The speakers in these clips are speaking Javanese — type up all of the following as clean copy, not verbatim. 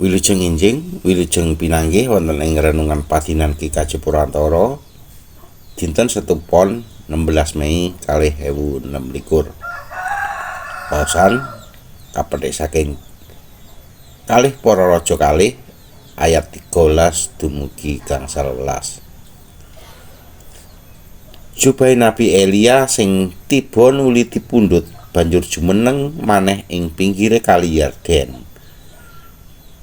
Wilujeng enjing, wilujeng pinanggih wonten ing renungan padinan Ki Kaji Purwantara dinten Setu Pon 16 Mei 2026. Pausan kapetik saking kalih para raja kalih ayat 13 dumugi gangsal welas. Jubahe Nabi Elia sing tiba nuli dipundhut banjur jumeneng maneh ing pinggire Kali Yordan.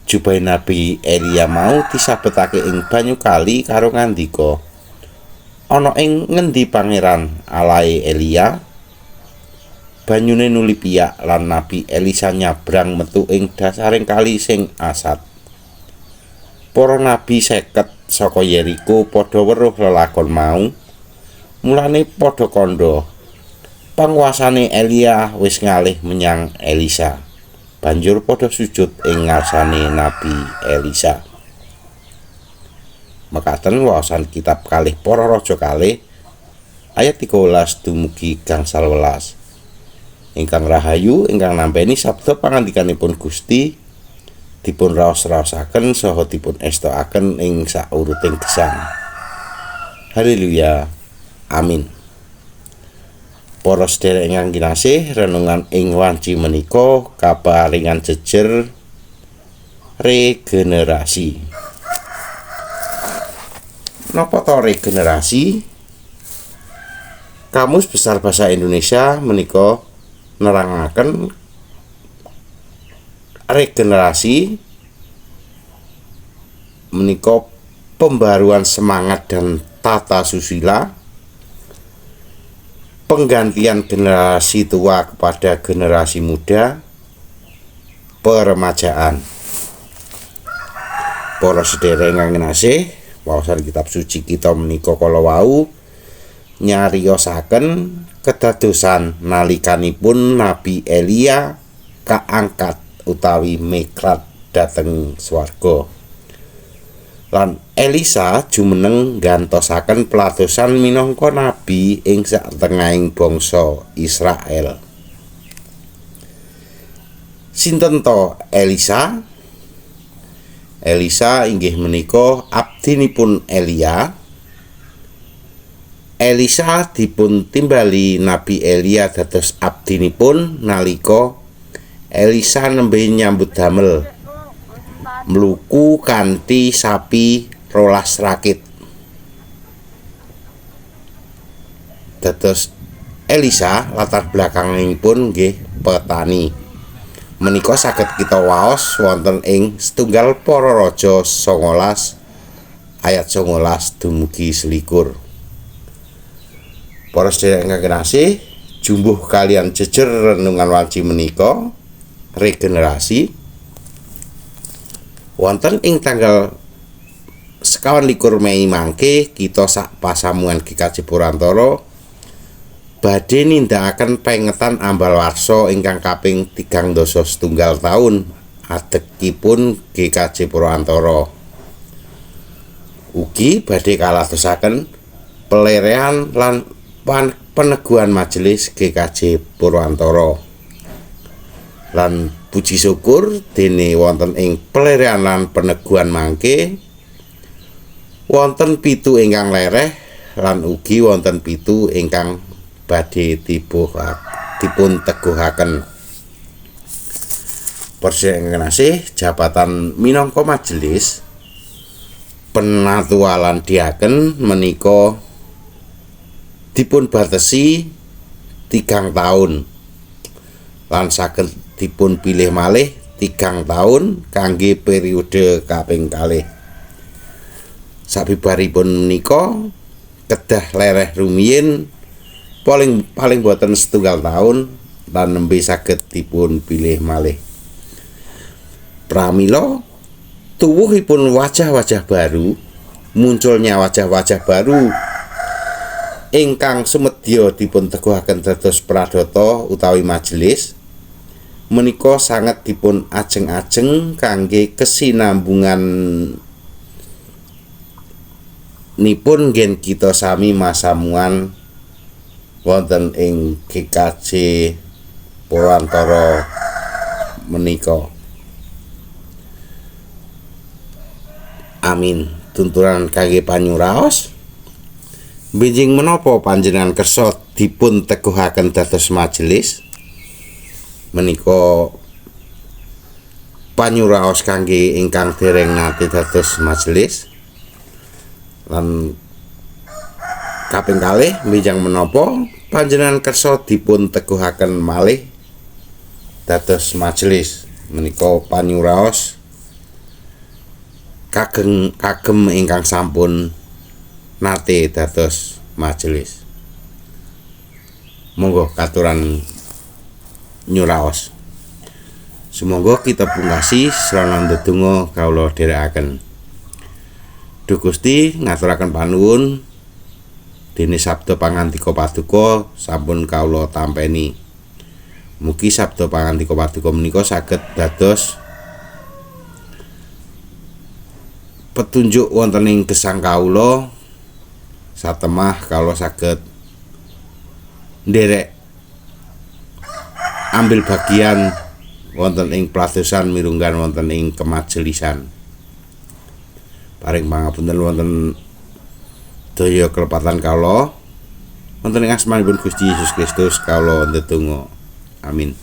Jubahe Nabi Elia mau disabetake ing banyu kali karo ngandika, ana ing ngendi pangeran alahe Elia? Banyune nuli piyak lan Nabi Elisa nyabrang metu ing dasaring kali sing asat. Para nabi 50 saka Yeriko padha weruh lelakon mau, mulane padha kandha. Panguasane Elia wis ngalih menyang Elisa. Banjur padha sujud ing ngarsane Nabi Elisa. Mekaten waosan kitab kalih para raja kalih ayat 13 dumugi gangsal welas. Ingkang rahayu ingkang nampi sabda pangandikanipun Gusti dipun raos-raosaken saha dipun estokaken ing sauruting gesang. Haleluya. Amin. Para sedherek ingkang kinasih, renungan ing wanci menika kaparingan jejer regenerasi. Napa to regenerasi? Kamus Besar Basa Indonesia menika nerangaken regenerasi menika pembaruan semangat dan tata susila, penggantian generasi tua kepada generasi muda, peremajaan. Para sedherek ingkang kinasih, waosan kitab suci kita menika kala wau nyariosaken kedadosan nalikanipun Nabi Elia kaangkat utawi mekrat dhateng swarga. Lan Elisa jumeneng nggantosaken pelatosan minangka nabi ing satengahing bangsa Israel. Sinten to Elisa? Elisa inggih menika abdinipun Elia. Elisa dipun timbali Nabi Elia dados abdinipun nalika Elisa nembe nyambut damel mluku kanthi sapi 12 rakit. Dados Elisa latar belakangipun nggih petani. Menika saged kita waos wonten ing setunggal Para Raja 19 ayat 19 dumugi 21. Para sedherek ingkang kinasih, jumbuh kalian jejer renungan wanci menika regenerasi wonten ing tanggal 21 Mei mangke kita sak pasamuan Ki Kaji Purwantara badhe nindakaken pengetan ambal warsa ingkang kaping 37 taun adegipun Ki Kaji Purwantara. Ugi badhe kaladosaken pelerean lan peneguhan majelis GKJ Purwantara. Lan puji syukur dene wonten ing pelerean lan peneguhan mangke wonten 7 ingkang lereh lan ugi wonten 7 ingkang badhe dipun teguhaken. Persengenasih jabatan minangka majelis penatualan diaken menika dipun batesi 3 taun lan saged dipun pilih malih 3 taun kangge periode kaping kalih. Sabibaripun menika kedah lereh rumiyin paling boten 1 taun lan nembe saged dipun pilih malih. Pramila tuwuhipun wajah-wajah baru, munculnya wajah-wajah baru ingkang sumedya dipun teguhaken dados pradata utawi majelis menika sanget dipun ajeng-ajeng kangge kesinambungan nipun ngen kita sami masamuan wonten ing GKJ Purwantara menika. Amin. Tuntunan kangge panyuraos, benjing menapa panjenengan kersa dipun teguhaken dados majelis menika panyuraos kangge ingkang dereng nate dados majelis, lan kaping kalih benjing menapa panjenengan kersa dipun teguhaken malih dados majelis menika panyuraos kagem ingkang sampun nate dados majelis. Monggo katuran nyuraos. Sumangga kita pungkasi sarana ndedonga kawula dherekaken. Duh Gusti ngaturaken panuwun dene sabda pangandika paduka sampun kawula tampeni. Mugi sabda pangandika paduka menika saged dados petunjuk wonten ing gesang kawula satemah kawula saged nderek ambil bagian wonten ing pladosan mirunggan wonten ing kemajelisan. Paring pangapunten wonten daya kelepatan kawula wonten ing asmanipun Gusti Yesus Kristus kawula ndedonga. Amin.